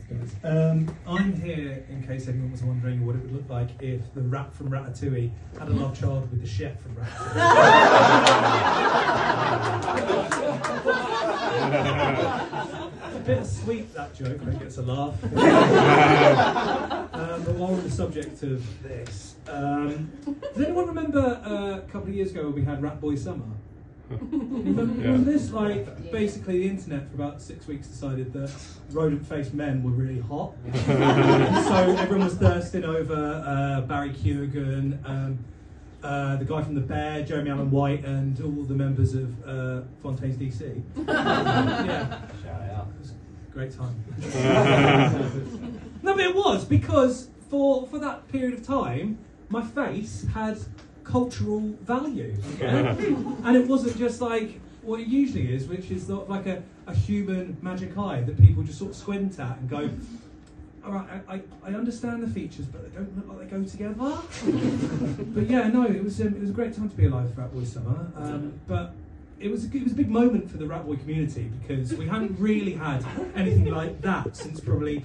Thanks, guys. I'm here in case anyone was wondering what it would look like if the rat from Ratatouille had a love child with the chef from Ratatouille. A bit sweet, that joke, I think it's a laugh. But while we're on the subject of this, does anyone remember a couple of years ago when we had Rat Boy Summer? Remember this? Like, basically the internet for about 6 weeks decided that rodent-faced men were really hot. So everyone was thirsting over Barry Keoghan, the guy from The Bear, Jeremy Allen White, and all the members of Fontaine's DC. Yeah. Shout out. It was a great time. No, but it was, because for that period of time, my face had cultural value, yeah? And it wasn't just like what it usually is, which is sort of like a human magic eye that people just sort of squint at and go, all right, I understand the features, but they don't look like they go together. But yeah, no, it was a great time to be alive for Rat Boy Summer. But it was a big moment for the Rat Boy community, because we hadn't really had anything like that since probably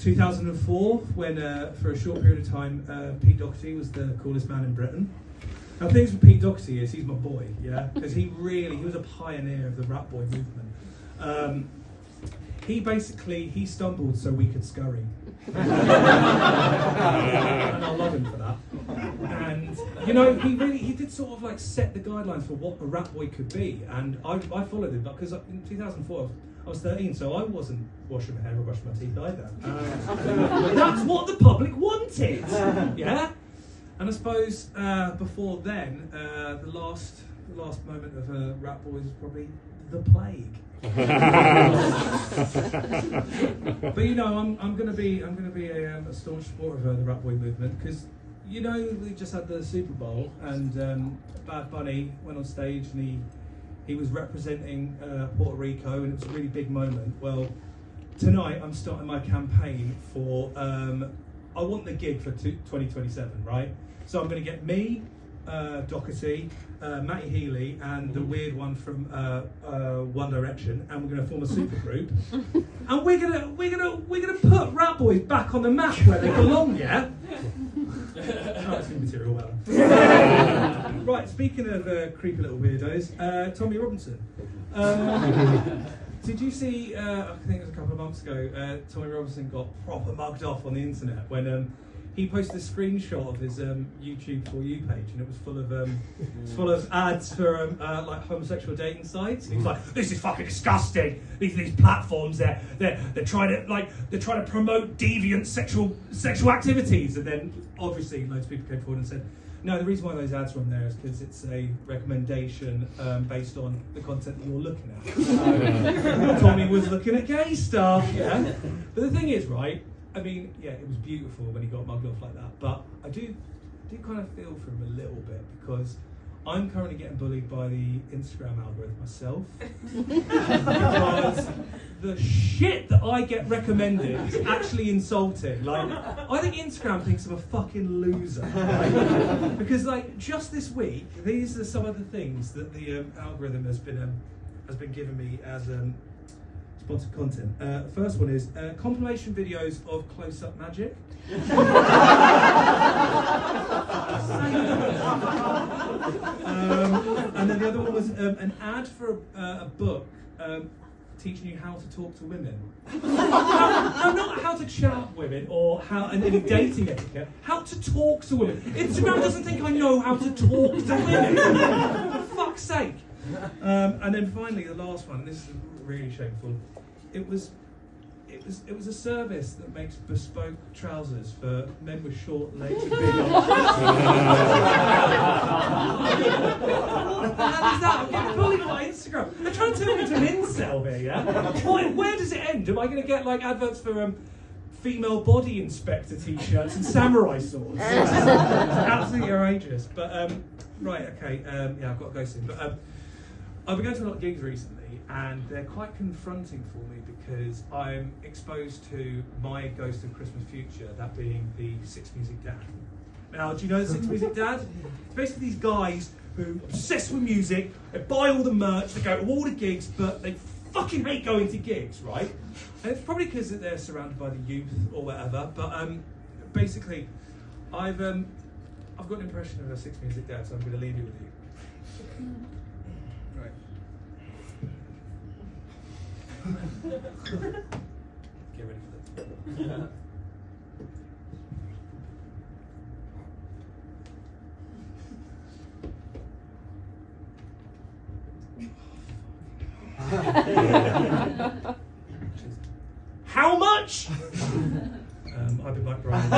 2004, when for a short period of time Pete Doherty was the coolest man in Britain. Now, the thing with Pete Doherty is he's my boy, yeah, because he was a pioneer of the Rat Boy movement. He stumbled so we could scurry, and I love him for that. And you know, he did sort of like set the guidelines for what a Rat Boy could be, and I followed him, because in 2004 I was 13, so I wasn't washing my hair or brushing my teeth either. That's what the public wanted, yeah. And I suppose before then, the last moment of Rat Boys was probably the plague. But you know, I'm going to be a staunch supporter of the Rat Boy movement, because you know, we just had the Super Bowl, and Bad Bunny went on stage and he was representing Puerto Rico, and it was a really big moment. Well, tonight I'm starting my campaign for I want the gig for 2027, right? So I'm going to get me, Doherty, Matty Healy, and the weird one from One Direction, and we're going to form a super group, and we're gonna put Rat Boys back on the map where they belong, yeah. Oh, it's new material, well. Right, speaking of creepy little weirdos, Tommy Robinson. Did you see? I think it was a couple of months ago. Tommy Robinson got proper mugged off on the internet when he posted a screenshot of his YouTube For You page, and it was full of ads for like homosexual dating sites. And he was like, "This is fucking disgusting. These platforms, they're trying to promote deviant sexual activities." And then obviously loads of people came forward and said, "No, the reason why those ads are on there is because it's a recommendation based on the content that you're looking at." Tommy was looking at gay stuff, yeah. But the thing is, right? I mean, yeah, it was beautiful when he got mugged off like that, but I do kind of feel for him a little bit, because I'm currently getting bullied by the Instagram algorithm myself. Because the shit that I get recommended is actually insulting. Like, I think Instagram thinks I'm a fucking loser. Right? Because like, just this week, these are some of the things that the algorithm has been giving me as sponsored content. First one is compilation videos of close-up magic. And then the other one was an ad for a book teaching you how to talk to women. No, not how to chat women or any dating etiquette. How to talk to women. Instagram doesn't think I know how to talk to women. For fuck's sake. And then finally, the last one. This is really shameful. It was a service that makes bespoke trousers for men with short legs and big arms. What the hell is that? I'm getting bullied by Instagram. They're trying to turn me into an incel here, yeah? Where does it end? Am I going to get like adverts for female body inspector t-shirts and samurai swords? It's absolutely outrageous. But right, okay, yeah, I've got to go soon. But I've been going to a lot of gigs recently, and they're quite confronting for me, because I'm exposed to my Ghost of Christmas Future, that being the Six Music Dad. Now, do you know the Six Music Dad? It's basically these guys who are obsessed with music, they buy all the merch, they go to all the gigs, but they fucking hate going to gigs, right? And it's probably because they're surrounded by the youth or whatever. But basically, I've got an impression of a Six Music Dad, so I'm going to leave you with you. Right. Get ready for this. How much? I've been like Bryans.